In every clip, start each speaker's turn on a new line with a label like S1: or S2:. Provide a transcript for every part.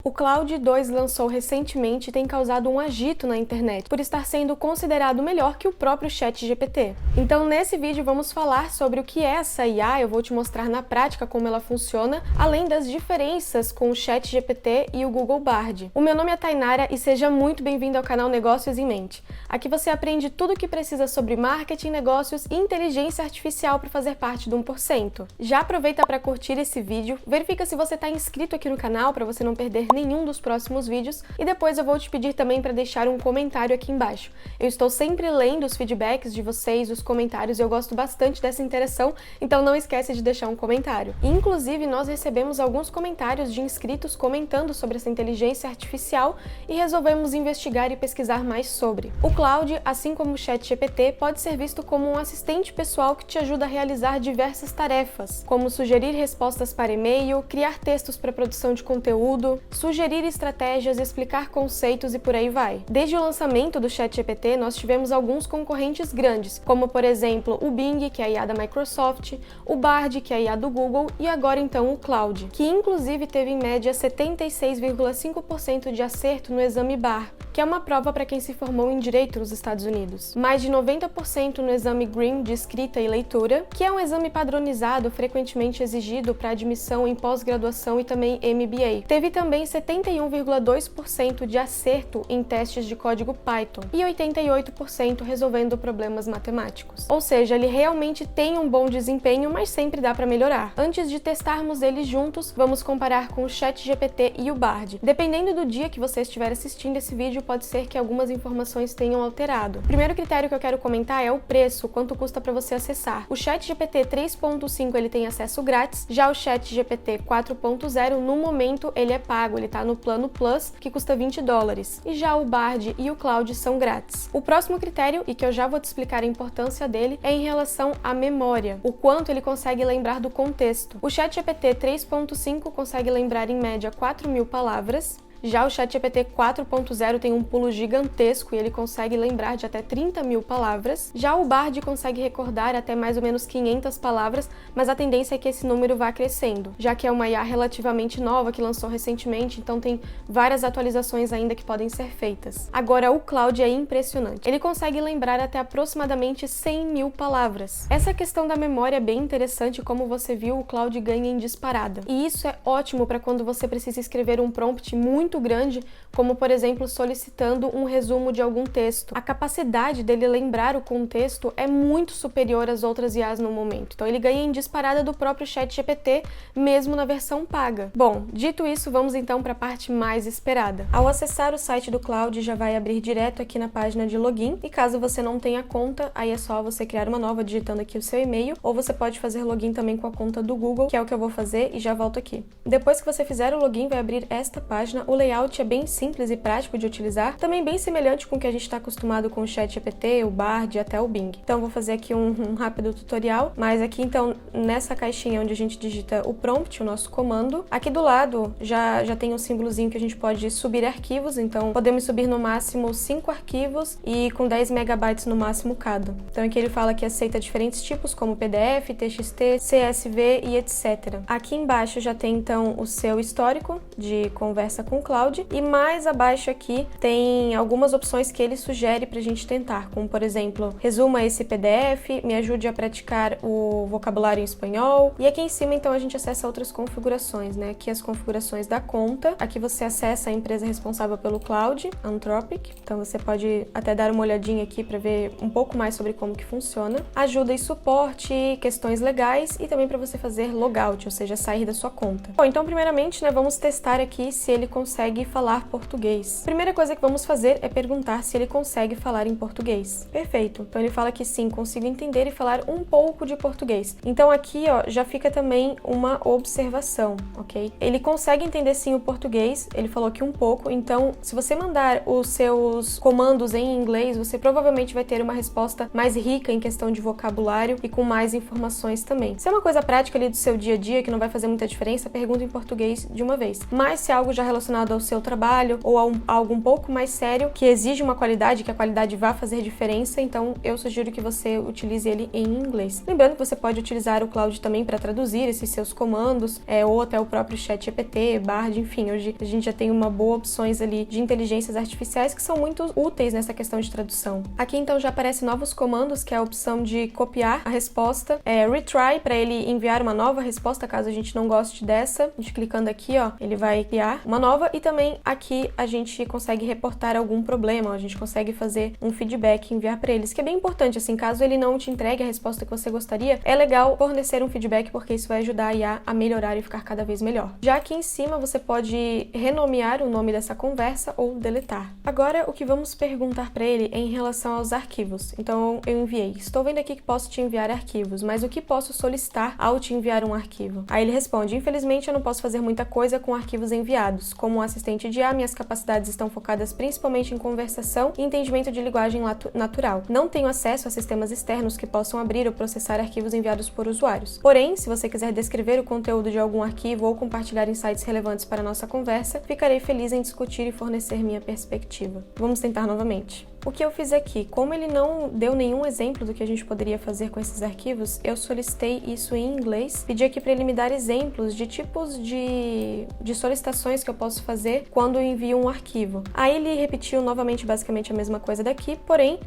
S1: O Claude 2 lançou recentemente e tem causado um agito na internet, por estar sendo considerado melhor que o próprio ChatGPT. Então nesse vídeo vamos falar sobre o que é essa IA, eu vou te mostrar na prática como ela funciona, além das diferenças com o ChatGPT e o Google Bard. O meu nome é Tainara e seja muito bem-vindo ao canal Negócios em Mente. Aqui você aprende tudo o que precisa sobre marketing, negócios e inteligência artificial para fazer parte do 1%. Já aproveita para curtir esse vídeo, verifica se você está inscrito aqui no canal para você não perder nenhum dos próximos vídeos e depois eu vou te pedir também para deixar um comentário aqui embaixo. Eu estou sempre lendo os feedbacks de vocês, os comentários, e eu gosto bastante dessa interação, então não esquece de deixar um comentário. Inclusive, nós recebemos alguns comentários de inscritos comentando sobre essa inteligência artificial e resolvemos investigar e pesquisar mais sobre. O Claude, assim como o ChatGPT, pode ser visto como um assistente pessoal que te ajuda a realizar diversas tarefas, como sugerir respostas para e-mail, criar textos para produção de conteúdo, sugerir estratégias, explicar conceitos e por aí vai. Desde o lançamento do ChatGPT, nós tivemos alguns concorrentes grandes, como por exemplo o Bing, que é a IA da Microsoft, o Bard, que é a IA do Google, e agora então o Claude, que inclusive teve em média 76,5% de acerto no exame BAR, que é uma prova para quem se formou em Direito nos Estados Unidos. Mais de 90% no exame Green de escrita e leitura, que é um exame padronizado frequentemente exigido para admissão em pós-graduação e também MBA. Teve também 71,2% de acerto em testes de código Python e 88% resolvendo problemas matemáticos. Ou seja, ele realmente tem um bom desempenho, mas sempre dá para melhorar. Antes de testarmos eles juntos, vamos comparar com o ChatGPT e o Bard. Dependendo do dia que você estiver assistindo esse vídeo, pode ser que algumas informações tenham alterado. O primeiro critério que eu quero comentar é o preço, quanto custa para você acessar. O ChatGPT 3.5 ele tem acesso grátis, já o ChatGPT 4.0 no momento ele é pago, ele tá no plano Plus, que custa $20, e já o Bard e o Claude são grátis. O próximo critério, e que eu já vou te explicar a importância dele, é em relação à memória, o quanto ele consegue lembrar do contexto. O ChatGPT 3.5 consegue lembrar em média 4.000 palavras, já o ChatGPT 4.0 tem um pulo gigantesco e ele consegue lembrar de até 30.000 palavras. Já o Bard consegue recordar até mais ou menos 500 palavras, mas a tendência é que esse número vá crescendo, já que é uma IA relativamente nova que lançou recentemente, então tem várias atualizações ainda que podem ser feitas. Agora, o Claude é impressionante. Ele consegue lembrar até aproximadamente 100.000 palavras. Essa questão da memória é bem interessante, como você viu, o Claude ganha em disparada. E isso é ótimo para quando você precisa escrever um prompt muito grande, como por exemplo solicitando um resumo de algum texto. A capacidade dele lembrar o contexto é muito superior às outras IAs no momento, então ele ganha em disparada do próprio ChatGPT, mesmo na versão paga. Bom, dito isso, vamos então para a parte mais esperada. Ao acessar o site do Claude, já vai abrir direto aqui na página de login, e caso você não tenha conta, aí é só você criar uma nova digitando aqui o seu e-mail, ou você pode fazer login também com a conta do Google, que é o que eu vou fazer, e já volto aqui. Depois que você fizer o login, vai abrir esta página. O layout é bem simples e prático de utilizar, também bem semelhante com o que a gente está acostumado com o ChatGPT, o Bard e até o Bing. Então vou fazer aqui um rápido tutorial, mas aqui então nessa caixinha onde a gente digita o prompt, o nosso comando, aqui do lado já tem um símbolozinho que a gente pode subir arquivos, então podemos subir no máximo 5 arquivos e com 10 megabytes no máximo cada. Então aqui ele fala que aceita diferentes tipos como PDF, TXT, CSV e etc. Aqui embaixo já tem então o seu histórico de conversa com o Claude, e mais abaixo aqui tem algumas opções que ele sugere para a gente tentar, como por exemplo, resuma esse PDF, me ajude a praticar o vocabulário em espanhol, e aqui em cima então a gente acessa outras configurações, né? Aqui as configurações da conta, aqui você acessa a empresa responsável pelo Claude, Anthropic, então você pode até dar uma olhadinha aqui para ver um pouco mais sobre como que funciona, ajuda e suporte, questões legais e também para você fazer logout, ou seja, sair da sua conta. Bom, então primeiramente, né, vamos testar aqui se ele consegue falar português. Primeira coisa que vamos fazer é perguntar se ele consegue falar em português. Perfeito. Então ele fala que sim, consigo entender e falar um pouco de português. Então aqui, ó, já fica também uma observação, ok? Ele consegue entender sim o português, ele falou que um pouco, então se você mandar os seus comandos em inglês, você provavelmente vai ter uma resposta mais rica em questão de vocabulário e com mais informações também. Se é uma coisa prática ali do seu dia a dia que não vai fazer muita diferença, pergunta em português de uma vez. Mas se é algo já relacionado relacionado ao seu trabalho ou a algo um pouco mais sério, que exige uma qualidade, que a qualidade vá fazer diferença, então eu sugiro que você utilize ele em inglês. Lembrando que você pode utilizar o Claude também para traduzir esses seus comandos, ou até o próprio ChatGPT, Bard, enfim, hoje a gente já tem uma boa opções ali de inteligências artificiais que são muito úteis nessa questão de tradução. Aqui então já aparecem novos comandos, que é a opção de copiar a resposta, retry para ele enviar uma nova resposta caso a gente não goste dessa. A gente clicando aqui, ó, ele vai criar uma nova, e também aqui a gente consegue reportar algum problema, a gente consegue fazer um feedback e enviar para eles, que é bem importante, assim, caso ele não te entregue a resposta que você gostaria, é legal fornecer um feedback porque isso vai ajudar a IA a melhorar e ficar cada vez melhor. Já aqui em cima você pode renomear o nome dessa conversa ou deletar. Agora o que vamos perguntar para ele é em relação aos arquivos. Então eu enviei: estou vendo aqui que posso te enviar arquivos, mas o que posso solicitar ao te enviar um arquivo? Aí ele responde: infelizmente eu não posso fazer muita coisa com arquivos enviados. Como um assistente de IA, minhas capacidades estão focadas principalmente em conversação e entendimento de linguagem natural. Não tenho acesso a sistemas externos que possam abrir ou processar arquivos enviados por usuários. Porém, se você quiser descrever o conteúdo de algum arquivo ou compartilhar insights relevantes para a nossa conversa, ficarei feliz em discutir e fornecer minha perspectiva. Vamos tentar novamente. O que eu fiz aqui, como ele não deu nenhum exemplo do que a gente poderia fazer com esses arquivos, eu solicitei isso em inglês, pedi aqui para ele me dar exemplos de tipos de solicitações que eu posso fazer quando eu envio um arquivo. Aí ele repetiu novamente basicamente a mesma coisa daqui, porém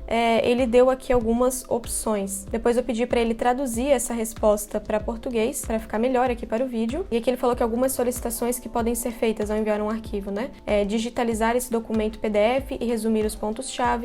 S1: ele deu aqui algumas opções. Depois eu pedi para ele traduzir essa resposta para português, para ficar melhor aqui para o vídeo, e aqui ele falou que algumas solicitações que podem ser feitas ao enviar um arquivo, né? Digitalizar esse documento PDF e resumir os pontos-chave.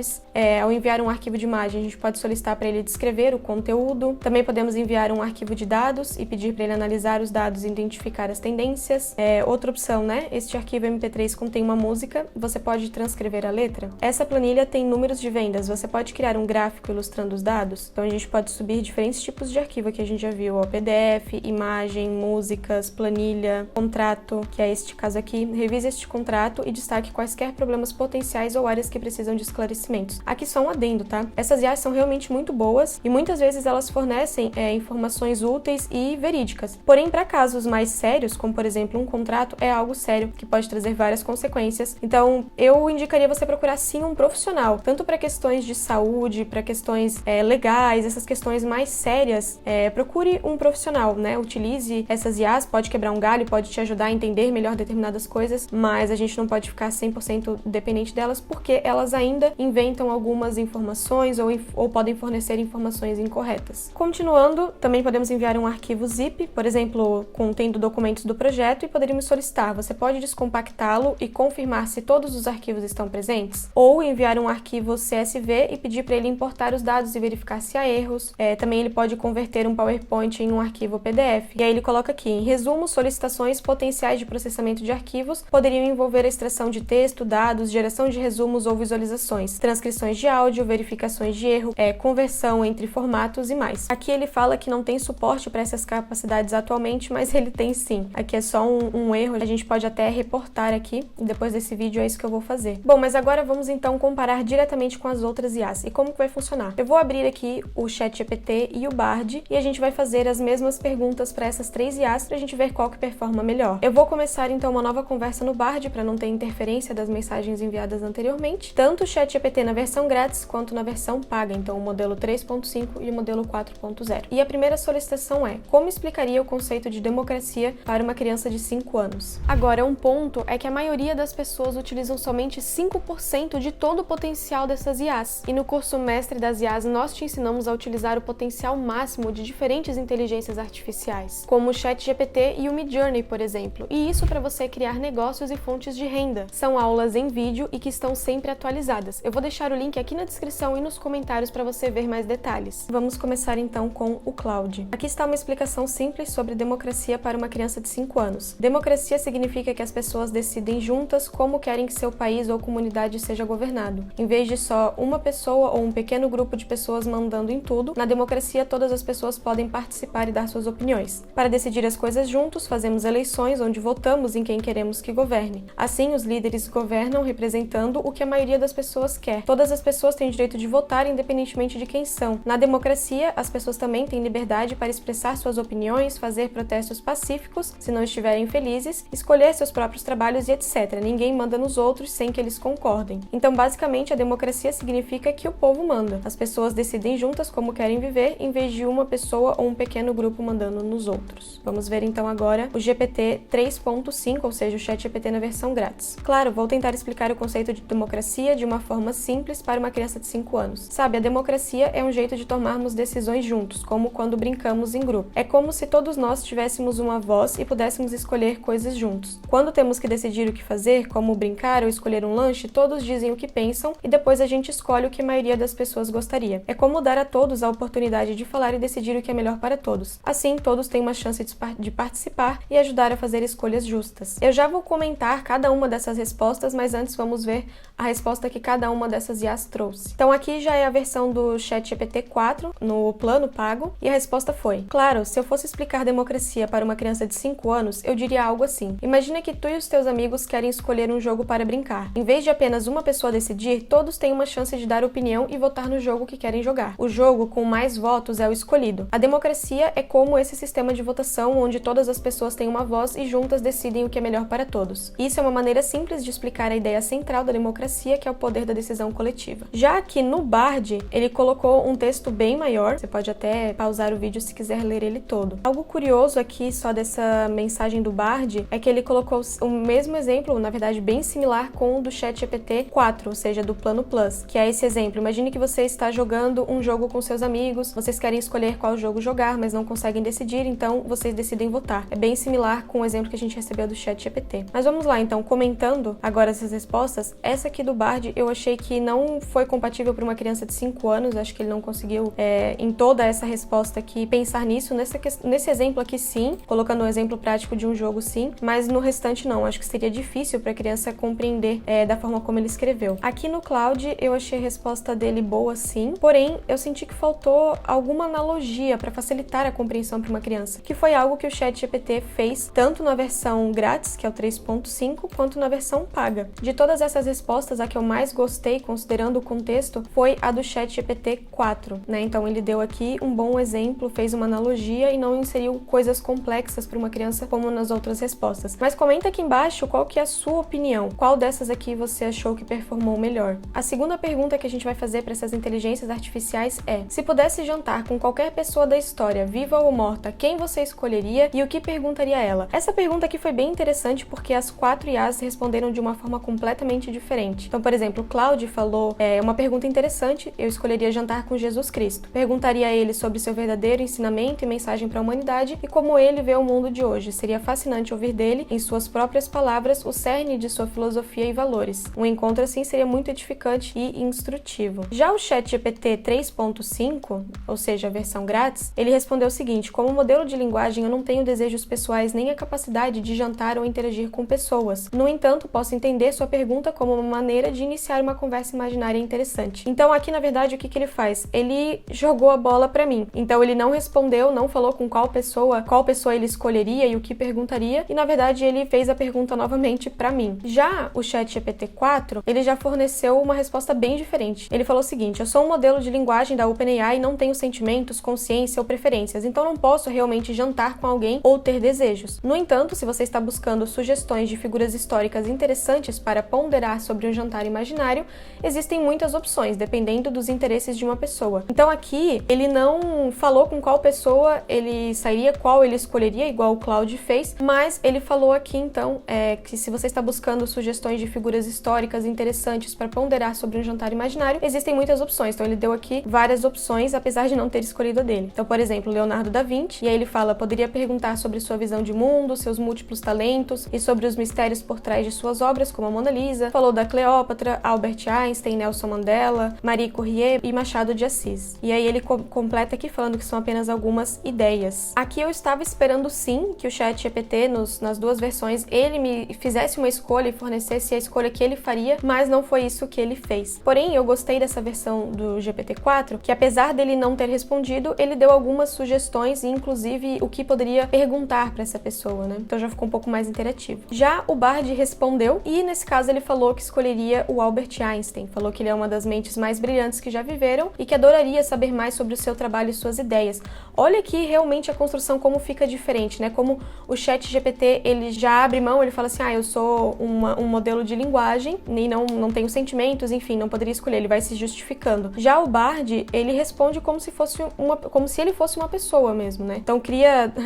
S1: Ao enviar um arquivo de imagem, a gente pode solicitar para ele descrever o conteúdo. Também podemos enviar um arquivo de dados e pedir para ele analisar os dados e identificar as tendências. Outra opção, né? Este arquivo MP3 contém uma música, você pode transcrever a letra. Essa planilha tem números de vendas, você pode criar um gráfico ilustrando os dados. Então a gente pode subir diferentes tipos de arquivo que a gente já viu, PDF, imagem, músicas, planilha, contrato, que é este caso aqui. Revise este contrato e destaque quaisquer problemas potenciais ou áreas que precisam de esclarecimento. Aqui só um adendo, tá? Essas IAs são realmente muito boas e muitas vezes elas fornecem informações úteis e verídicas. Porém, para casos mais sérios, como por exemplo um contrato, é algo sério que pode trazer várias consequências. Então, eu indicaria você procurar sim um profissional, tanto para questões de saúde, para questões legais, essas questões mais sérias. Procure um profissional, né? Utilize essas IAs, pode quebrar um galho, pode te ajudar a entender melhor determinadas coisas, mas a gente não pode ficar 100% dependente delas porque elas ainda inventam algumas informações ou podem fornecer informações incorretas. Continuando, também podemos enviar um arquivo zip, por exemplo, contendo documentos do projeto, e poderíamos solicitar: você pode descompactá-lo e confirmar se todos os arquivos estão presentes? Ou enviar um arquivo CSV e pedir para ele importar os dados e verificar se há erros. Também ele pode converter um PowerPoint em um arquivo PDF. E aí ele coloca aqui: em resumo, solicitações potenciais de processamento de arquivos poderiam envolver a extração de texto, dados, geração de resumos ou visualizações, transcrições de áudio, verificações de erro, conversão entre formatos e mais. Aqui ele fala que não tem suporte para essas capacidades atualmente, mas ele tem sim. Aqui é só um erro, a gente pode até reportar aqui, e depois desse vídeo é isso que eu vou fazer. Bom, mas agora vamos então comparar diretamente com as outras IAs. E como que vai funcionar? Eu vou abrir aqui o ChatGPT e o Bard, e a gente vai fazer as mesmas perguntas para essas três IAs para a gente ver qual que performa melhor. Eu vou começar então uma nova conversa no Bard para não ter interferência das mensagens enviadas anteriormente. Tanto o ChatGPT na versão grátis quanto na versão paga, então o modelo 3.5 e o modelo 4.0. E a primeira solicitação é: como explicaria o conceito de democracia para uma criança de 5 anos? Agora, um ponto é que a maioria das pessoas utilizam somente 5% de todo o potencial dessas IAs. E no curso Mestre das IAs, nós te ensinamos a utilizar o potencial máximo de diferentes inteligências artificiais, como o ChatGPT e o Midjourney, por exemplo. E isso para você criar negócios e fontes de renda. São aulas em vídeo e que estão sempre atualizadas. Eu vou deixar o link aqui na descrição e nos comentários para você ver mais detalhes. Vamos começar então com o Claude. Aqui está uma explicação simples sobre democracia para uma criança de 5 anos. Democracia significa que as pessoas decidem juntas como querem que seu país ou comunidade seja governado. Em vez de só uma pessoa ou um pequeno grupo de pessoas mandando em tudo, na democracia todas as pessoas podem participar e dar suas opiniões. Para decidir as coisas juntos, fazemos eleições onde votamos em quem queremos que governe. Assim, os líderes governam representando o que a maioria das pessoas quer, quer. Todas as pessoas têm o direito de votar independentemente de quem são. Na democracia, as pessoas também têm liberdade para expressar suas opiniões, fazer protestos pacíficos, se não estiverem felizes, escolher seus próprios trabalhos e etc. Ninguém manda nos outros sem que eles concordem. Então, basicamente, a democracia significa que o povo manda. As pessoas decidem juntas como querem viver, em vez de uma pessoa ou um pequeno grupo mandando nos outros. Vamos ver então agora o GPT 3.5, ou seja, o ChatGPT na versão grátis. Claro, vou tentar explicar o conceito de democracia de uma forma simples para uma criança de 5 anos. Sabe, a democracia é um jeito de tomarmos decisões juntos, como quando brincamos em grupo. É como se todos nós tivéssemos uma voz e pudéssemos escolher coisas juntos. Quando temos que decidir o que fazer, como brincar ou escolher um lanche, todos dizem o que pensam e depois a gente escolhe o que a maioria das pessoas gostaria. É como dar a todos a oportunidade de falar e decidir o que é melhor para todos. Assim, todos têm uma chance de participar e ajudar a fazer escolhas justas. Eu já vou comentar cada uma dessas respostas, mas antes vamos ver a resposta que cada uma dessas IAs trouxe. Então aqui já é a versão do ChatGPT 4 no plano pago e a resposta foi: claro, se eu fosse explicar democracia para uma criança de 5 anos, eu diria algo assim. Imagina que tu e os teus amigos querem escolher um jogo para brincar. Em vez de apenas uma pessoa decidir, todos têm uma chance de dar opinião e votar no jogo que querem jogar. O jogo com mais votos é o escolhido. A democracia é como esse sistema de votação onde todas as pessoas têm uma voz e juntas decidem o que é melhor para todos. Isso é uma maneira simples de explicar a ideia central da democracia, que é o poder da decisão coletiva. Já aqui no Bard, ele colocou um texto bem maior. Você pode até pausar o vídeo se quiser ler ele todo. Algo curioso aqui só dessa mensagem do Bard é que ele colocou o mesmo exemplo, na verdade bem similar com o do ChatGPT 4, ou seja, do plano Plus, que é esse exemplo. Imagine que você está jogando um jogo com seus amigos, vocês querem escolher qual jogo jogar, mas não conseguem decidir, então vocês decidem votar. É bem similar com o exemplo que a gente recebeu do ChatGPT. Mas vamos lá, então, comentando agora essas respostas. Essa aqui do Bard eu achei que não foi compatível para uma criança de 5 anos, acho que ele não conseguiu, em toda essa resposta aqui, pensar nisso. Nesse exemplo aqui, sim, colocando um exemplo prático de um jogo, sim, mas no restante não. Acho que seria difícil para a criança compreender da forma como ele escreveu. Aqui no Cloud, eu achei a resposta dele boa, sim, porém, eu senti que faltou alguma analogia para facilitar a compreensão para uma criança, que foi algo que o ChatGPT fez tanto na versão grátis, que é o 3.5, quanto na versão paga. De todas essas respostas, a que eu mais gostei, considerando o contexto, foi a do ChatGPT 4, né? Então ele deu aqui um bom exemplo, fez uma analogia e não inseriu coisas complexas para uma criança como nas outras respostas. Mas comenta aqui embaixo qual que é a sua opinião. Qual dessas aqui você achou que performou melhor? A segunda pergunta que a gente vai fazer para essas inteligências artificiais é: se pudesse jantar com qualquer pessoa da história, viva ou morta, quem você escolheria e o que perguntaria a ela? Essa pergunta aqui foi bem interessante porque as 4 IAs responderam de uma forma completamente diferente. Então, por exemplo, o Cloud falou uma pergunta interessante: eu escolheria jantar com Jesus Cristo. Perguntaria a ele sobre seu verdadeiro ensinamento e mensagem para a humanidade e como ele vê o mundo de hoje. Seria fascinante ouvir dele, em suas próprias palavras, o cerne de sua filosofia e valores. Um encontro assim seria muito edificante e instrutivo. Já o ChatGPT 3.5, ou seja, a versão grátis, ele respondeu o seguinte: como modelo de linguagem, eu não tenho desejos pessoais nem a capacidade de jantar ou interagir com pessoas. No entanto, posso entender sua pergunta como uma maneira de iniciar uma conversa imaginária interessante. Então, aqui, na verdade, o que ele faz? Ele jogou a bola para mim. Então, ele não respondeu, não falou com qual pessoa ele escolheria e o que perguntaria, e, na verdade, ele fez a pergunta novamente para mim. Já o ChatGPT 4, ele já forneceu uma resposta bem diferente. Ele falou o seguinte: eu sou um modelo de linguagem da OpenAI e não tenho sentimentos, consciência ou preferências, então não posso realmente jantar com alguém ou ter desejos. No entanto, se você está buscando sugestões de figuras históricas interessantes para ponderar sobre um jantar imaginário, existem muitas opções, dependendo dos interesses de uma pessoa. Então aqui, ele não falou com qual pessoa ele sairia, qual ele escolheria, igual o Cloud fez, mas ele falou aqui, então, que se você está buscando sugestões de figuras históricas interessantes para ponderar sobre um jantar imaginário, existem muitas opções. Então ele deu aqui várias opções, apesar de não ter escolhido a dele. Então, por exemplo, Leonardo da Vinci, e aí ele fala: poderia perguntar sobre sua visão de mundo, seus múltiplos talentos e sobre os mistérios por trás de suas obras, como a Mona Lisa. Falou da Cleópatra, Albert Einstein, Nelson Mandela, Marie Curie e Machado de Assis. E aí ele completa aqui falando que são apenas algumas ideias. Aqui eu estava esperando sim que o ChatGPT, nas duas versões, ele me fizesse uma escolha e fornecesse a escolha que ele faria, mas não foi isso que ele fez. Porém, eu gostei dessa versão do GPT-4, que apesar dele não ter respondido, ele deu algumas sugestões e inclusive o que poderia perguntar para essa pessoa, né? Então já ficou um pouco mais interativo. Já o Bard respondeu e nesse caso ele falou que escolheria o Albert Einstein. Einstein. Falou que ele é uma das mentes mais brilhantes que já viveram e que adoraria saber mais sobre o seu trabalho e suas ideias. Olha aqui realmente a construção como fica diferente, né? Como o ChatGPT, ele já abre mão, ele fala assim, eu sou um modelo de linguagem e não tenho sentimentos, enfim, não poderia escolher, ele vai se justificando. Já o Bard, ele responde como se ele fosse uma pessoa mesmo, né? Então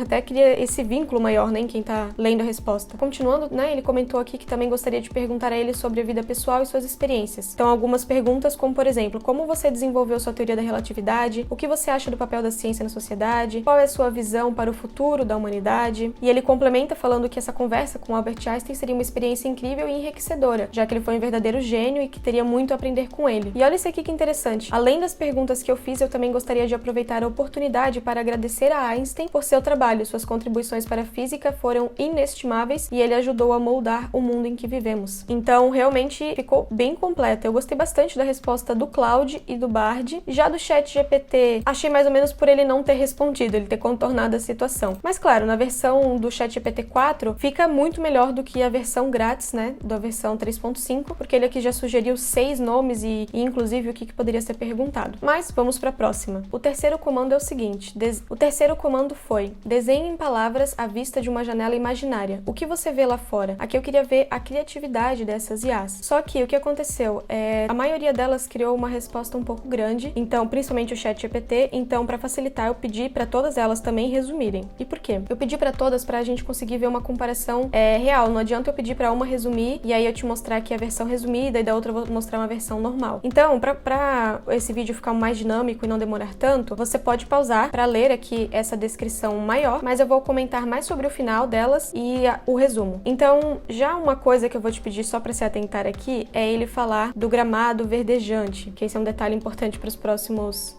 S1: até cria esse vínculo maior, né, em quem tá lendo a resposta. Continuando, né, ele comentou aqui que também gostaria de perguntar a ele sobre a vida pessoal e suas experiências. Então, algumas perguntas como, por exemplo, como você desenvolveu sua teoria da relatividade? O que você acha do papel da ciência na sociedade? Qual é a sua visão para o futuro da humanidade? E ele complementa falando que essa conversa com Albert Einstein seria uma experiência incrível e enriquecedora, já que ele foi um verdadeiro gênio e que teria muito a aprender com ele. E olha isso aqui que interessante. Além das perguntas que eu fiz, eu também gostaria de aproveitar a oportunidade para agradecer a Einstein por seu trabalho. Suas contribuições para a física foram inestimáveis e ele ajudou a moldar o mundo em que vivemos. Então, realmente ficou bem completa. Eu gostei bastante da resposta do Claude e do Bard. Já do ChatGPT, achei mais ou menos por ele não ter respondido, ele ter contornado a situação. Mas claro, na versão do ChatGPT 4 fica muito melhor do que a versão grátis, né, da versão 3.5, porque ele aqui já sugeriu 6 nomes e inclusive o que poderia ser perguntado. Mas vamos para a próxima. O terceiro comando é o seguinte. O terceiro comando foi: desenhe em palavras a vista de uma janela imaginária. O que você vê lá fora? Aqui eu queria ver a criatividade dessas IAs. Só que o que aconteceu? A maioria delas criou uma resposta um pouco grande, então, principalmente o ChatGPT, então, para facilitar, eu pedi para todas elas também resumirem. E por quê? Eu pedi para todas para a gente conseguir ver uma comparação real. Não adianta eu pedir para uma resumir e aí eu te mostrar aqui a versão resumida e da outra eu vou mostrar uma versão normal. Então, para esse vídeo ficar mais dinâmico e não demorar tanto, você pode pausar para ler aqui essa descrição maior, mas eu vou comentar mais sobre o final delas e o resumo. Então, já uma coisa que eu vou te pedir só para se atentar aqui é ele falar do gramado verdejante, que esse é um detalhe importante para os próximos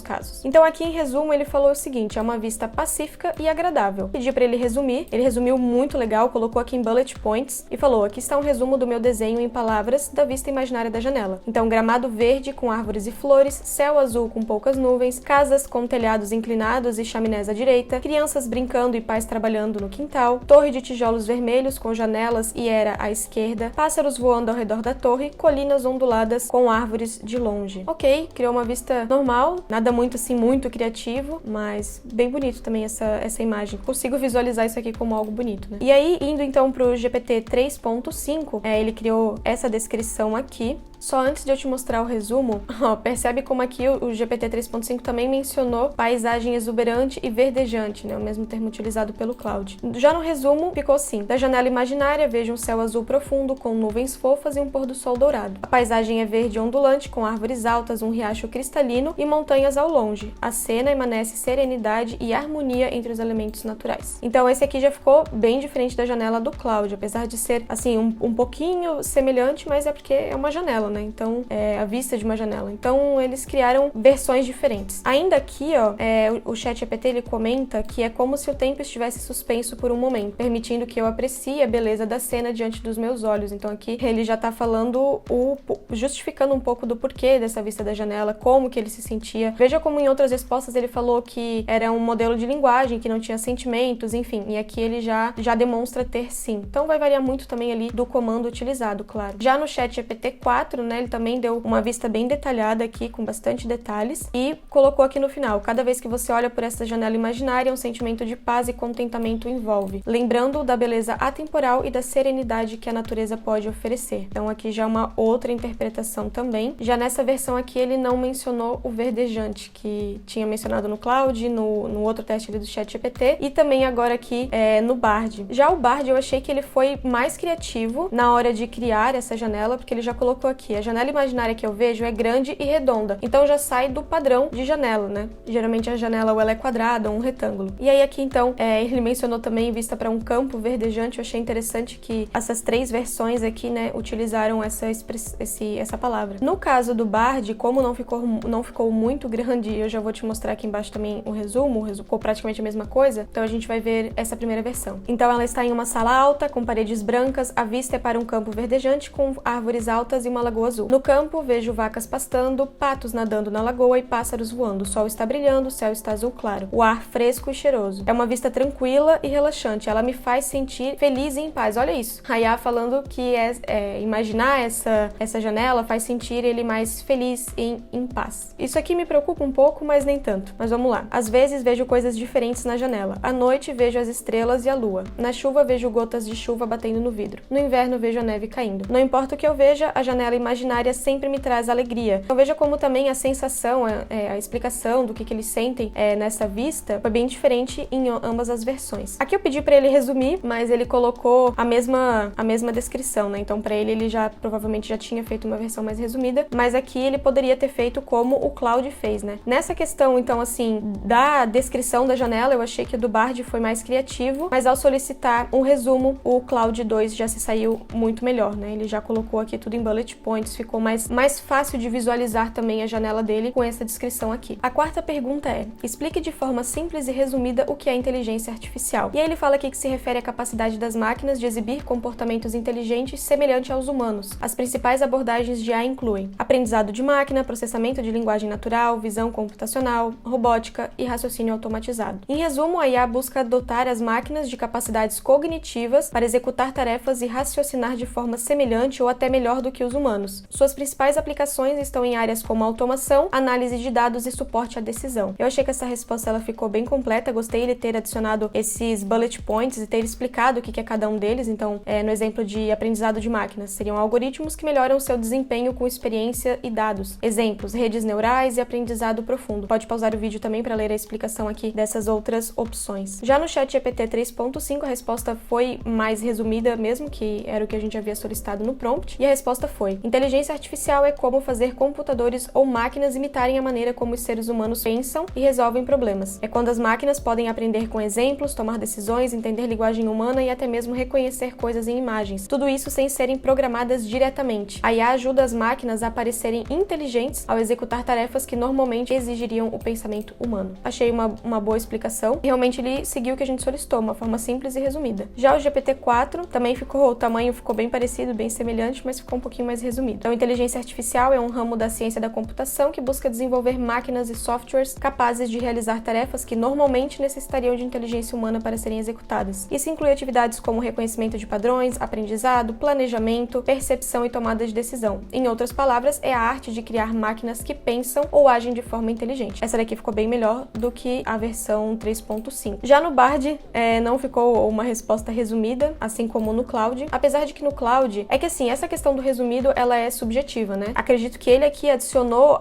S1: casos. Então, aqui em resumo, ele falou o seguinte: é uma vista pacífica e agradável. Pedi para ele resumir, ele resumiu muito legal, colocou aqui em bullet points e falou: aqui está um resumo do meu desenho em palavras da vista imaginária da janela. Então, gramado verde com árvores e flores, céu azul com poucas nuvens, casas com telhados inclinados e chaminés à direita, crianças brincando e pais trabalhando no quintal, torre de tijolos vermelhos com janelas e era à esquerda, pássaros voando ao redor da torre, colinas onduladas com árvores de longe. Ok, criou uma vista normal, nada muito assim, muito criativo, mas bem bonito também essa imagem. Consigo visualizar isso aqui como algo bonito, né? E aí, indo então pro GPT 3.5, ele criou essa descrição aqui. Só antes de eu te mostrar o resumo, percebe como aqui o GPT 3.5 também mencionou paisagem exuberante e verdejante, né? O mesmo termo utilizado pelo Claude. Já no resumo, ficou assim: da janela imaginária, vejo um céu azul profundo com nuvens fofas e um pôr do sol dourado. A paisagem é verde ondulante, com árvores altas, um riacho cristalino e montanhas ao longe. A cena emanece serenidade e harmonia entre os elementos naturais. Então esse aqui já ficou bem diferente da janela do Claude, apesar de ser, assim, um pouquinho semelhante, mas é porque é uma janela, né? Então, a vista de uma janela. Então, eles criaram versões diferentes. Ainda aqui, o ChatGPT, ele comenta que é como se o tempo estivesse suspenso por um momento, permitindo que eu aprecie a beleza da cena diante dos meus olhos. Então, aqui ele já tá falando, justificando um pouco do porquê dessa vista da janela, como que ele se sentia. Veja como em outras respostas ele falou que era um modelo de linguagem, que não tinha sentimentos, enfim. E aqui ele já demonstra ter sim. Então, vai variar muito também ali do comando utilizado, claro. Já no ChatGPT 4, né, ele também deu uma vista bem detalhada aqui, com bastante detalhes, e colocou aqui no final: cada vez que você olha por essa janela imaginária, um sentimento de paz e contentamento envolve, lembrando da beleza atemporal e da serenidade que a natureza pode oferecer. Então aqui já uma outra interpretação também. Já nessa versão aqui ele não mencionou o verdejante, que tinha mencionado no Claude, no outro teste ali do ChatGPT, e também agora aqui no Bard. Já o Bard eu achei que ele foi mais criativo na hora de criar essa janela, porque ele já colocou aqui: a janela imaginária que eu vejo é grande e redonda, então já sai do padrão de janela, né? Geralmente a janela ou ela é quadrada ou um retângulo. E aí aqui então, ele mencionou também vista para um campo verdejante. Eu achei interessante que essas 3 versões aqui, né, utilizaram essa palavra. No caso do Bard, como não ficou muito grande, eu já vou te mostrar aqui embaixo também o resumo ficou praticamente a mesma coisa, então a gente vai ver essa primeira versão. Então ela está em uma sala alta, com paredes brancas, a vista é para um campo verdejante com árvores altas e uma lagoa lagoa azul. No campo, vejo vacas pastando, patos nadando na lagoa e pássaros voando. O sol está brilhando, o céu está azul claro. O ar fresco e cheiroso. É uma vista tranquila e relaxante. Ela me faz sentir feliz e em paz. Olha isso. Hayá falando que imaginar essa janela faz sentir ele mais feliz e em paz. Isso aqui me preocupa um pouco, mas nem tanto. Mas vamos lá. Às vezes vejo coisas diferentes na janela. À noite vejo as estrelas e a lua. Na chuva vejo gotas de chuva batendo no vidro. No inverno vejo a neve caindo. Não importa o que eu veja, a janela imaginária sempre me traz alegria. Então veja como também a sensação, a explicação do que eles sentem nessa vista foi bem diferente em ambas as versões. Aqui eu pedi para ele resumir, mas ele colocou a mesma descrição, né? Então para ele provavelmente já tinha feito uma versão mais resumida, mas aqui ele poderia ter feito como o Cloud fez, né? Nessa questão, então, assim, da descrição da janela, eu achei que o do Bard foi mais criativo, mas ao solicitar um resumo, o Cloud 2 já se saiu muito melhor, né? Ele já colocou aqui tudo em bullet points, ficou mais fácil de visualizar também a janela dele com essa descrição aqui. A quarta pergunta é: explique de forma simples e resumida o que é inteligência artificial. E aí ele fala aqui que se refere à capacidade das máquinas de exibir comportamentos inteligentes semelhante aos humanos. As principais abordagens de IA incluem aprendizado de máquina, processamento de linguagem natural, visão computacional, robótica e raciocínio automatizado. Em resumo, a IA busca dotar as máquinas de capacidades cognitivas para executar tarefas e raciocinar de forma semelhante ou até melhor do que os humanos. Suas principais aplicações estão em áreas como automação, análise de dados e suporte à decisão. Eu achei que essa resposta ela ficou bem completa, gostei de ter adicionado esses bullet points e ter explicado o que é cada um deles. Então, no exemplo de aprendizado de máquinas, seriam algoritmos que melhoram seu desempenho com experiência e dados. Exemplos: redes neurais e aprendizado profundo. Pode pausar o vídeo também para ler a explicação aqui dessas outras opções. Já no ChatGPT 3.5, a resposta foi mais resumida mesmo, que era o que a gente havia solicitado no prompt, e a resposta foi: inteligência artificial é como fazer computadores ou máquinas imitarem a maneira como os seres humanos pensam e resolvem problemas. É quando as máquinas podem aprender com exemplos, tomar decisões, entender linguagem humana e até mesmo reconhecer coisas em imagens. Tudo isso sem serem programadas diretamente. A IA ajuda as máquinas a parecerem inteligentes ao executar tarefas que normalmente exigiriam o pensamento humano. Achei uma boa explicação. Realmente ele seguiu o que a gente solicitou, uma forma simples e resumida. Já o GPT-4 também o tamanho ficou bem parecido, bem semelhante, mas ficou um pouquinho mais resumido. Então, inteligência artificial é um ramo da ciência da computação que busca desenvolver máquinas e softwares capazes de realizar tarefas que normalmente necessitariam de inteligência humana para serem executadas. Isso inclui atividades como reconhecimento de padrões, aprendizado, planejamento, percepção e tomada de decisão. Em outras palavras, é a arte de criar máquinas que pensam ou agem de forma inteligente. Essa daqui ficou bem melhor do que a versão 3.5. Já no Bard, não ficou uma resposta resumida, assim como no Cloud, apesar de que no Cloud, é que assim, essa questão do resumido, ela é subjetiva, né? Acredito que ele aqui adicionou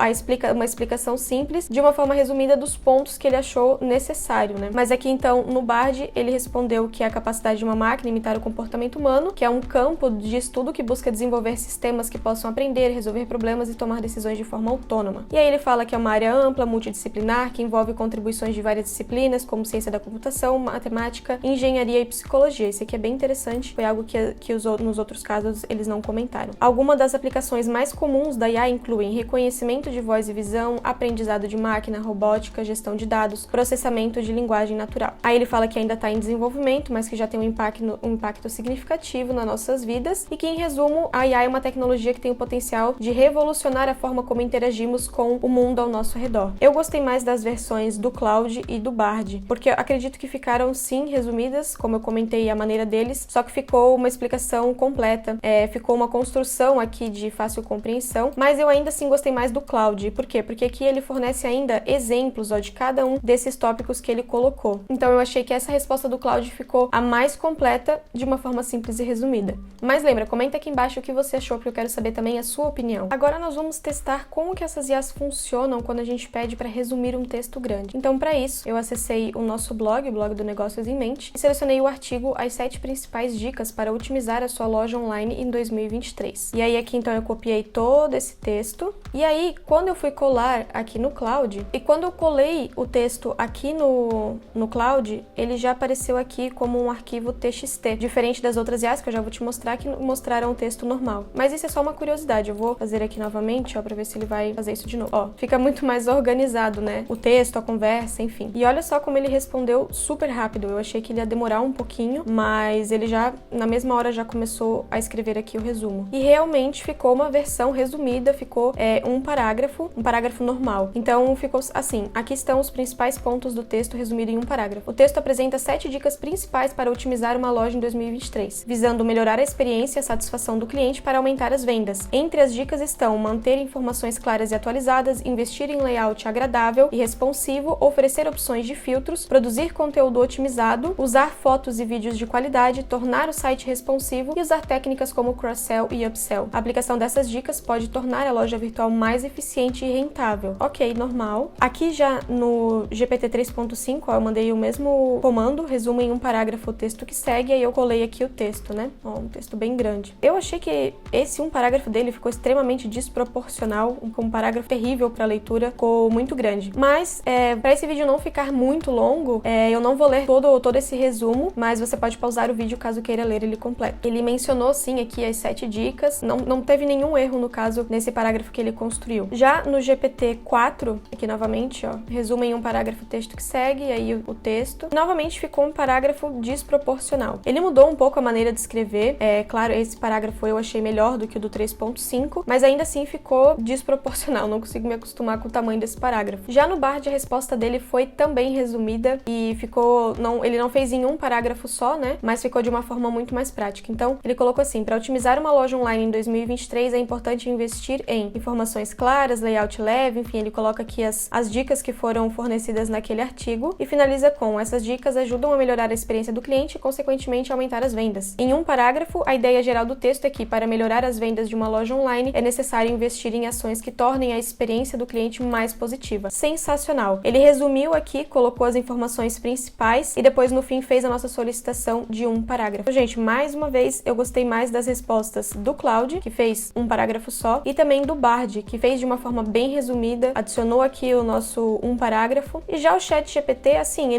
S1: uma explicação simples de uma forma resumida dos pontos que ele achou necessário, né? Mas aqui então, no Bard, ele respondeu que é a capacidade de uma máquina imitar o comportamento humano, que é um campo de estudo que busca desenvolver sistemas que possam aprender, resolver problemas e tomar decisões de forma autônoma. E aí ele fala que é uma área ampla, multidisciplinar, que envolve contribuições de várias disciplinas, como ciência da computação, matemática, engenharia e psicologia. Isso aqui é bem interessante, foi algo que nos outros casos eles não comentaram. Algumas das aplicações mais comuns da IA incluem reconhecimento de voz e visão, aprendizado de máquina, robótica, gestão de dados, processamento de linguagem natural. Aí ele fala que ainda está em desenvolvimento, mas que já tem um impacto significativo nas nossas vidas e que, em resumo, a IA é uma tecnologia que tem o potencial de revolucionar a forma como interagimos com o mundo ao nosso redor. Eu gostei mais das versões do Cloud e do Bard, porque eu acredito que ficaram, sim, resumidas, como eu comentei, a maneira deles, só que ficou uma explicação completa, ficou uma construção aqui de fácil compreensão, mas eu ainda assim gostei mais do Cloud. Por quê? Porque aqui ele fornece ainda exemplos de cada um desses tópicos que ele colocou. Então eu achei que essa resposta do Cloud ficou a mais completa de uma forma simples e resumida. Mas lembra, comenta aqui embaixo o que você achou, porque eu quero saber também a sua opinião. Agora nós vamos testar como que essas IAs funcionam quando a gente pede para resumir um texto grande. Então, para isso, eu acessei o nosso blog, o blog do Negócios em Mente, e selecionei o artigo As 7 principais dicas para otimizar a sua loja online em 2023. E aí aqui então eu copiei todo esse texto, e aí quando eu fui colar aqui no Cloud, e quando eu colei o texto aqui no Cloud, ele já apareceu aqui como um arquivo TXT, diferente das outras IAs que eu já vou te mostrar, que mostraram o texto normal. Mas isso é só uma curiosidade, eu vou fazer aqui novamente, para ver se ele vai fazer isso de novo. Fica muito mais organizado, né? O texto, a conversa, enfim. E olha só como ele respondeu super rápido. Eu achei que ele ia demorar um pouquinho, mas ele já, na mesma hora, já começou a escrever aqui o resumo. E realmente ficou uma versão resumida, ficou um parágrafo normal. Então ficou assim, aqui estão os principais pontos do texto resumido em um parágrafo. O texto apresenta 7 dicas principais para otimizar uma loja em 2023, visando melhorar a experiência e a satisfação do cliente para aumentar as vendas. Entre as dicas estão manter informações claras e atualizadas, investir em layout agradável e responsivo, oferecer opções de filtros, produzir conteúdo otimizado, usar fotos e vídeos de qualidade, tornar o site responsivo e usar técnicas como cross-sell e upsell. A aplicação dessas dicas pode tornar a loja virtual mais eficiente e rentável. Ok, normal. Aqui já no GPT 3.5, eu mandei o mesmo comando, resumo em um parágrafo o texto que segue, aí eu colei aqui o texto, né? Um texto bem grande. Eu achei que esse um parágrafo dele ficou extremamente desproporcional, um parágrafo terrível para leitura, ficou muito grande. Mas, para esse vídeo não ficar muito longo, eu não vou ler todo esse resumo, mas você pode pausar o vídeo caso queira ler ele completo. Ele mencionou sim aqui as 7 dicas, não teve nenhum erro no caso nesse parágrafo que ele construiu. Já no GPT-4, aqui novamente, ó, resumo em um parágrafo o texto que segue, aí o texto. Novamente ficou um parágrafo desproporcional. Ele mudou um pouco a maneira de escrever, claro, esse parágrafo eu achei melhor do que o do 3.5, mas ainda assim ficou desproporcional, não consigo me acostumar com o tamanho desse parágrafo. Já no Bard, a resposta dele foi também resumida e ficou, ele não fez em um parágrafo só, né, mas ficou de uma forma muito mais prática. Então, ele colocou assim: para otimizar uma loja online em 2023 é importante investir em informações claras, layout leve, enfim, ele coloca aqui as dicas que foram fornecidas naquele artigo e finaliza com: essas dicas ajudam a melhorar a experiência do cliente e, consequentemente, aumentar as vendas. Em um parágrafo, a ideia geral do texto é que, para melhorar as vendas de uma loja online, é necessário investir em ações que tornem a experiência do cliente mais positiva. Sensacional! Ele resumiu aqui, colocou as informações principais e depois, no fim, fez a nossa solicitação de um parágrafo. Gente, mais uma vez, eu gostei mais das respostas do Claude, que fez um parágrafo só, e também do Bard, que fez de uma forma bem resumida, adicionou aqui o nosso um parágrafo. E já o ChatGPT, assim,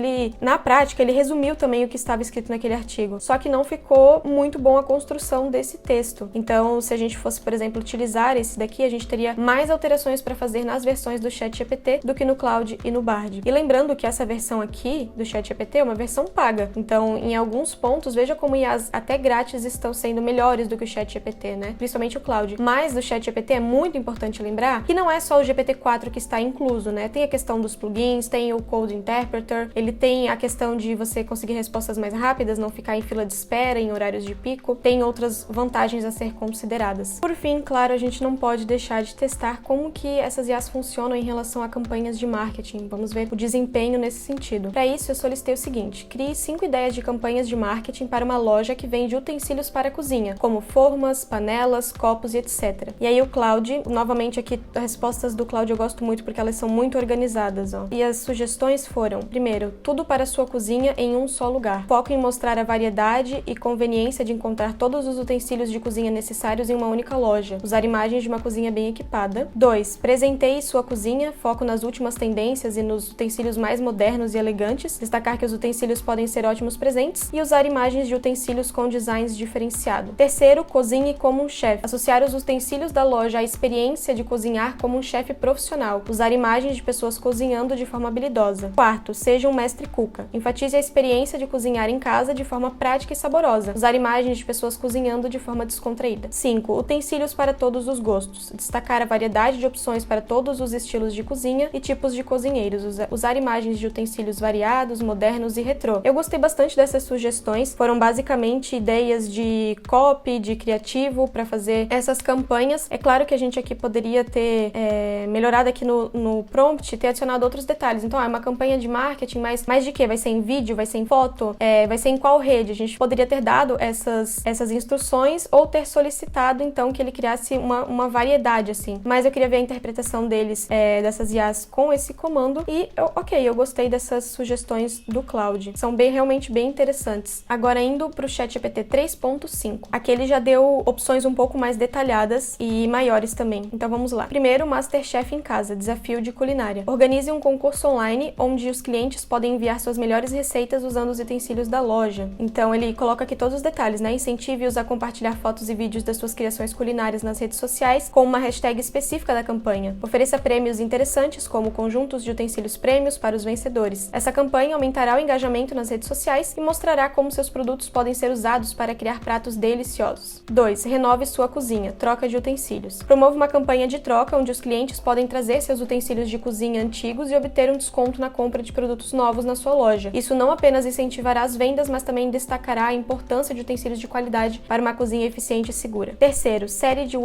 S1: na prática, ele resumiu também o que estava escrito naquele artigo, só que não ficou muito bom a construção desse texto. Então, se a gente fosse, por exemplo, utilizar esse daqui, a gente teria mais alterações para fazer nas versões do ChatGPT do que no Claude e no Bard. E lembrando que essa versão aqui do ChatGPT é uma versão paga, então, em alguns pontos, veja como IAs até grátis estão sendo melhores do que o ChatGPT, né? Principalmente o Claude. Mas do ChatGPT é muito importante lembrar que não é só o GPT-4 que está incluso, né? Tem a questão dos plugins, tem o Code Interpreter, ele tem a questão de você conseguir respostas mais rápidas, não ficar em fila de espera em horários de pico, tem outras vantagens a ser consideradas. Por fim, claro, a gente não pode deixar de testar como que essas IAs funcionam em relação a campanhas de marketing. Vamos ver o desempenho nesse sentido. Para isso, eu solicitei o seguinte: crie 5 ideias de campanhas de marketing para uma loja que vende utensílios para a cozinha, como formas, panelas, copos e etc. E aí o Claude, novamente aqui, as respostas do Claude eu gosto muito porque elas são muito organizadas, ó. E as sugestões foram: primeiro, tudo para sua cozinha em um só lugar. Foco em mostrar a variedade e conveniência de encontrar todos os utensílios de cozinha necessários em uma única loja. Usar imagens de uma cozinha bem equipada. 2. Presenteie sua cozinha. Foco nas últimas tendências e nos utensílios mais modernos e elegantes. Destacar que os utensílios podem ser ótimos presentes. E usar imagens de utensílios com designs diferenciado. Terceiro, cozinhe como um chefe. Associar os utensílios da loja à experiência de cozinhar como um chefe profissional. Usar imagens de pessoas cozinhando de forma habilidosa. Quarto, seja um mestre cuca. Enfatize a experiência de cozinhar em casa de forma prática e saborosa. Usar imagens de pessoas cozinhando de forma descontraída. 5. Utensílios para todos os gostos. Destacar a variedade de opções para todos os estilos de cozinha e tipos de cozinheiros. Usar imagens de utensílios variados, modernos e retrô. Eu gostei bastante dessas sugestões. Foram basicamente ideias de copy, de criativo para fazer essas campanhas. É claro que a gente aqui poderia ter melhorado aqui no prompt, ter adicionado outros detalhes. Então, é uma campanha de marketing, mas de quê? Vai ser em vídeo? Vai ser em foto? Vai ser em qual rede? A gente poderia ter dado essas instruções ou ter solicitado, então, que ele criasse uma variedade, assim. Mas eu queria ver a interpretação deles, dessas IAs com esse comando e, eu gostei dessas sugestões do Claude. São realmente bem interessantes. Agora, indo para o ChatGPT 3.5. Aqui ele já deu opções um pouco mais detalhadas e maiores também. Então, vamos lá. Primeiro, Masterchef em casa, desafio de culinária. Organize um concurso online onde os clientes podem enviar suas melhores receitas usando os utensílios da loja. Então, ele coloca aqui todos os detalhes, né? Incentive-os a compartilhar fotos e vídeos das suas criações culinárias nas redes sociais com uma hashtag específica da campanha. Ofereça prêmios interessantes, como conjuntos de utensílios prêmios para os vencedores. Essa campanha aumentará o engajamento nas redes sociais e mostrará como seus produtos podem ser usados para criar pratos deliciosos. 2. Renove sua cozinha, troca de utensílios. Promova uma campanha de troca onde os clientes podem trazer seus utensílios de cozinha antigos e obter um desconto na compra de produtos novos na sua loja. Isso não apenas incentivará as vendas, mas também destacará a importância de utensílios de qualidade para uma cozinha eficiente e segura. Terceiro, série de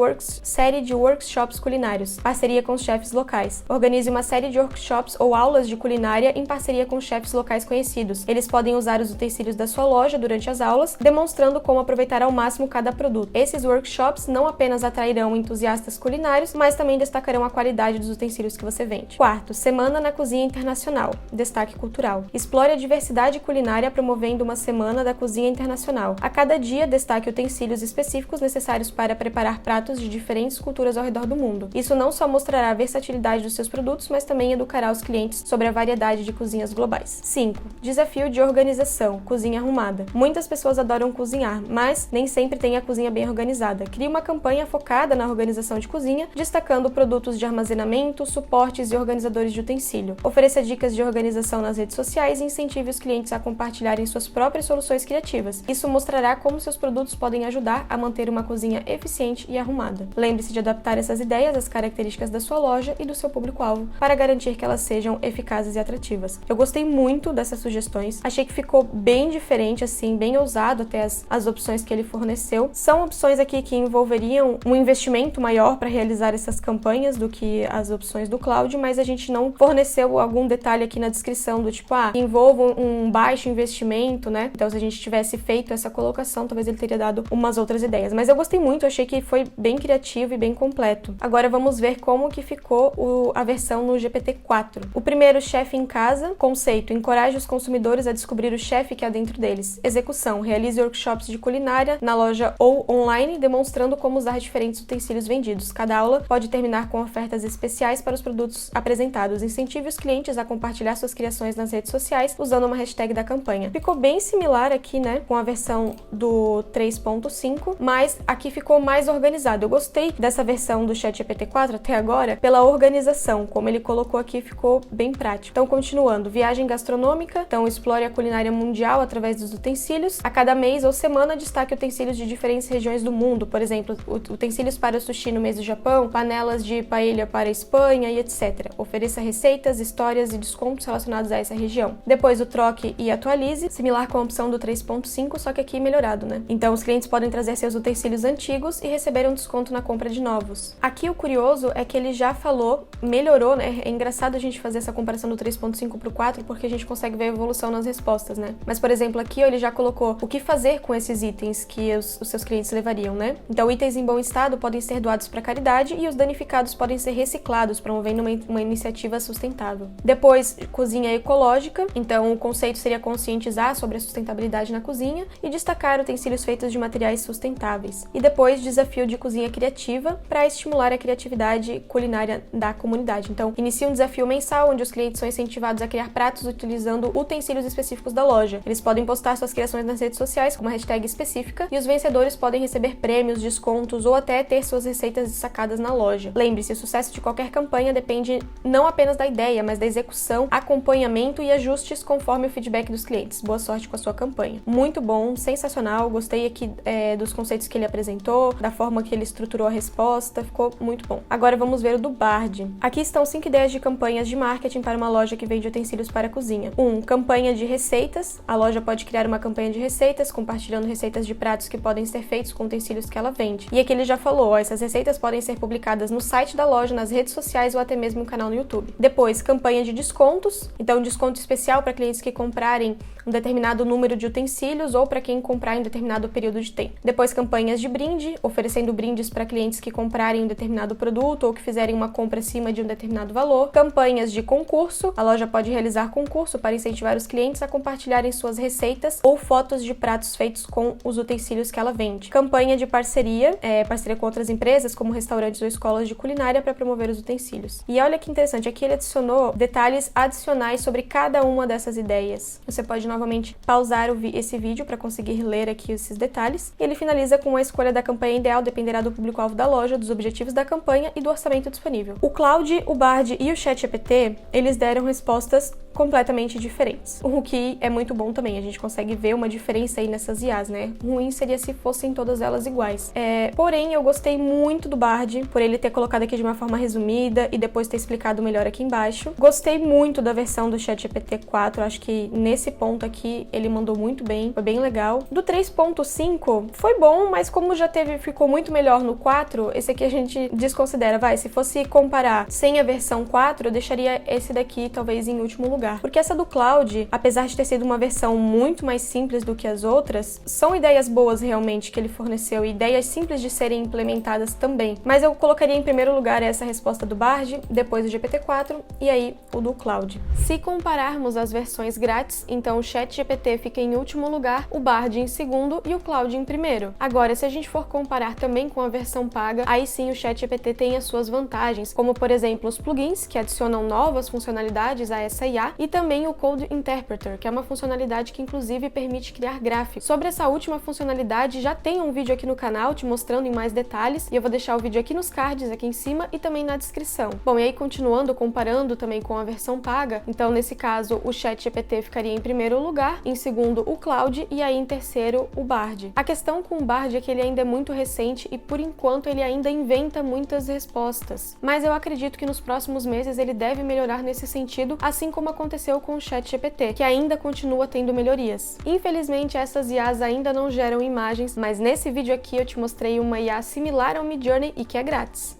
S1: workshops culinários, parceria com os chefes locais. Organize uma série de workshops ou aulas de culinária em parceria com chefes locais conhecidos. Eles podem usar os utensílios da sua loja durante as aulas, demonstrando como aproveitar ao máximo cada produto. Esses workshops não apenas atrairão entusiastas culinários, mas também destacarão a qualidade dos utensílios que você vende. Quarto, Semana na Cozinha Internacional, destaque cultural. Explore a diversidade culinária promovendo uma Semana da Cozinha Internacional. A cada dia, destaque utensílios específicos necessários para preparar pratos de diferentes culturas ao redor do mundo. Isso não só mostrará a versatilidade dos seus produtos, mas também educará os clientes sobre a variedade de cozinhas globais. 5. Desafio de organização, cozinha arrumada. Muitas pessoas adoram cozinhar, mas nem sempre tem a cozinha bem organizada. Crie uma campanha focada na organização de cozinha, destacando produtos de armazenamento, suportes e organizadores de utensílio. Ofereça dicas de organização nas redes sociais e incentive os clientes a compartilharem suas próprias soluções criativas. Isso mostrará como seus produtos podem ajudar a manter uma cozinha eficiente e arrumada. Lembre-se de adaptar essas ideias às características da sua loja e do seu público-alvo para garantir que elas sejam eficazes e atrativas. Eu gostei muito dessas sugestões, achei que ficou bem diferente, assim, bem ousado até as opções que ele forneceu. São opções aqui que envolveriam um investimento maior para realizar essas campanhas do que as opções do Cloud, mas a gente não forneceu algum detalhe aqui na descrição do tipo, que envolva um baixo investimento, né? Então, se a gente tivesse feito essa colocação, talvez ele teria dado umas outras ideias. Mas eu gostei muito, achei que foi bem criativo e bem completo. Agora vamos ver como que ficou a versão no GPT-4. O primeiro, chefe em casa. Conceito: encoraje os consumidores a descobrir o chefe que há dentro deles. Execução: realize workshops de culinária na loja ou online, demonstrando como usar diferentes utensílios vendidos. Cada aula pode terminar com ofertas especiais para os produtos apresentados. Incentive os clientes a compartilhar suas criações nas redes sociais usando uma hashtag da campanha. Ficou bem similar aqui, né, com a versão do 3.5, mas aqui ficou mais organizado. Eu gostei dessa versão do ChatGPT-4 até agora pela organização, como ele colocou aqui, ficou bem prático. Então, continuando, viagem gastronômica. Então, explore a culinária mundial através dos utensílios. A cada mês ou semana, destaque utensílios de diferentes regiões do mundo, por exemplo, utensílios para o sushi no mês do Japão, panelas de paella para a Espanha e etc. Ofereça receitas, histórias e descontos relacionados a essa região. Depois, o troque e atualize, similar com a opção do 3.5, só que aqui melhorado, né? Então, os clientes podem trazer seus utensílios antigos e receber um desconto na compra de novos. Aqui, o curioso é que ele já falou, melhorou, né? É engraçado a gente fazer essa comparação do 3.5 pro 4, porque a gente consegue ver a evolução nas respostas, né? Mas, por exemplo, aqui ele já colocou o que fazer com esses itens que os seus clientes levariam, né? Então, itens em bom estado podem ser doados para caridade e os danificados podem ser reciclados, promovendo uma iniciativa sustentável. Depois, cozinha ecológica. Então, o conceito seria conscientizar sobre a sustentabilidade na cozinha e destacar utensílios feitos de materiais sustentáveis. E depois, desafio de cozinha criativa para estimular a criatividade culinária da comunidade. Então, inicia um desafio mensal onde os clientes são incentivados a criar pratos utilizando utensílios específicos da loja. Eles podem postar suas criações nas redes sociais com uma hashtag específica e os vencedores podem receber prêmios, descontos ou até ter suas receitas destacadas na loja. Lembre-se, o sucesso de qualquer campanha depende não apenas da ideia, mas da execução, acompanhamento e ajustes conforme o feedback dos clientes. Boa sorte com a sua campanha. Muito bom, sensacional, gostei aqui dos conceitos que ele apresentou, da forma que ele estruturou a resposta, ficou muito bom. Agora vamos ver o do Bard. Aqui estão 5 ideias de campanhas de marketing para uma loja que vende utensílios para a cozinha. 1. Campanha de receitas. A loja pode criar uma campanha de receitas, compartilhando receitas de pratos que podem ser feitos com utensílios que ela vende. E aqui ele já falou, essas receitas podem ser publicadas no site da loja, nas redes sociais ou até mesmo no canal no YouTube. Depois, campanha de descontos. Então, desconto especial para clientes que comprarem um determinado número de utensílios ou para quem comprar em um determinado período de tempo. Depois, campanhas de brinde, oferecendo brindes para clientes que comprarem um determinado produto ou que fizerem uma compra acima de um determinado valor. Campanhas de concurso. A loja pode realizar concurso para incentivar os clientes a compartilharem suas receitas ou fotos de pratos feitos com os utensílios que ela vende. Campanha de parceria, parceria com outras empresas, como restaurantes ou escolas de culinária para promover os utensílios. E olha que interessante, aqui ele adicionou detalhes adicionais sobre cada uma dessas ideias. Você pode novamente pausar esse vídeo para conseguir ler aqui esses detalhes. E ele finaliza com a escolha da campanha ideal, dependerá do público-alvo da loja, dos objetivos da campanha e do orçamento disponível. O Cloud, o Bard e o ChatGPT, eles deram respostas completamente diferentes. O que é muito bom também, a gente consegue ver uma diferença aí nessas IAs, né? Ruim seria se fossem todas elas iguais. Porém, eu gostei muito do Bard, por ele ter colocado aqui de uma forma resumida e depois ter explicado melhor aqui embaixo. Gostei muito da versão do ChatGPT 4, acho que nesse ponto aqui ele mandou muito bem, foi bem legal. Do 3.5 foi bom, mas como já ficou muito melhor no 4, esse aqui a gente desconsidera, se fosse comparar sem a versão 4, eu deixaria esse daqui talvez em último lugar. Porque essa do Claude, apesar de ter sido uma versão muito mais simples do que as outras, são ideias boas realmente que ele forneceu, e ideias simples de serem implementadas também. Mas eu colocaria em primeiro lugar essa resposta do Bard, depois o GPT-4 e aí o do Claude. Se compararmos as versões grátis, então o ChatGPT fica em último lugar, o Bard em segundo e o Claude em primeiro. Agora, se a gente for comparar também com a versão paga, aí sim o ChatGPT tem as suas vantagens, como por exemplo os plugins, que adicionam novas funcionalidades a essa IA, e também o Code Interpreter, que é uma funcionalidade que inclusive permite criar gráficos. Sobre essa última funcionalidade, já tem um vídeo aqui no canal te mostrando em mais detalhes, e eu vou deixar o vídeo aqui nos cards, aqui em cima, e também na descrição. Bom, e aí continuando, comparando também com a versão paga, então nesse caso o ChatGPT ficaria em primeiro lugar, em segundo o Claude, e aí em terceiro o Bard. A questão com o Bard é que ele ainda é muito recente e por enquanto ele ainda inventa muitas respostas. Mas eu acredito que nos próximos meses ele deve melhorar nesse sentido, assim como aconteceu com o ChatGPT, que ainda continua tendo melhorias. Infelizmente, essas IAs ainda não geram imagens, mas nesse vídeo aqui eu te mostrei uma IA similar ao Midjourney e que é grátis.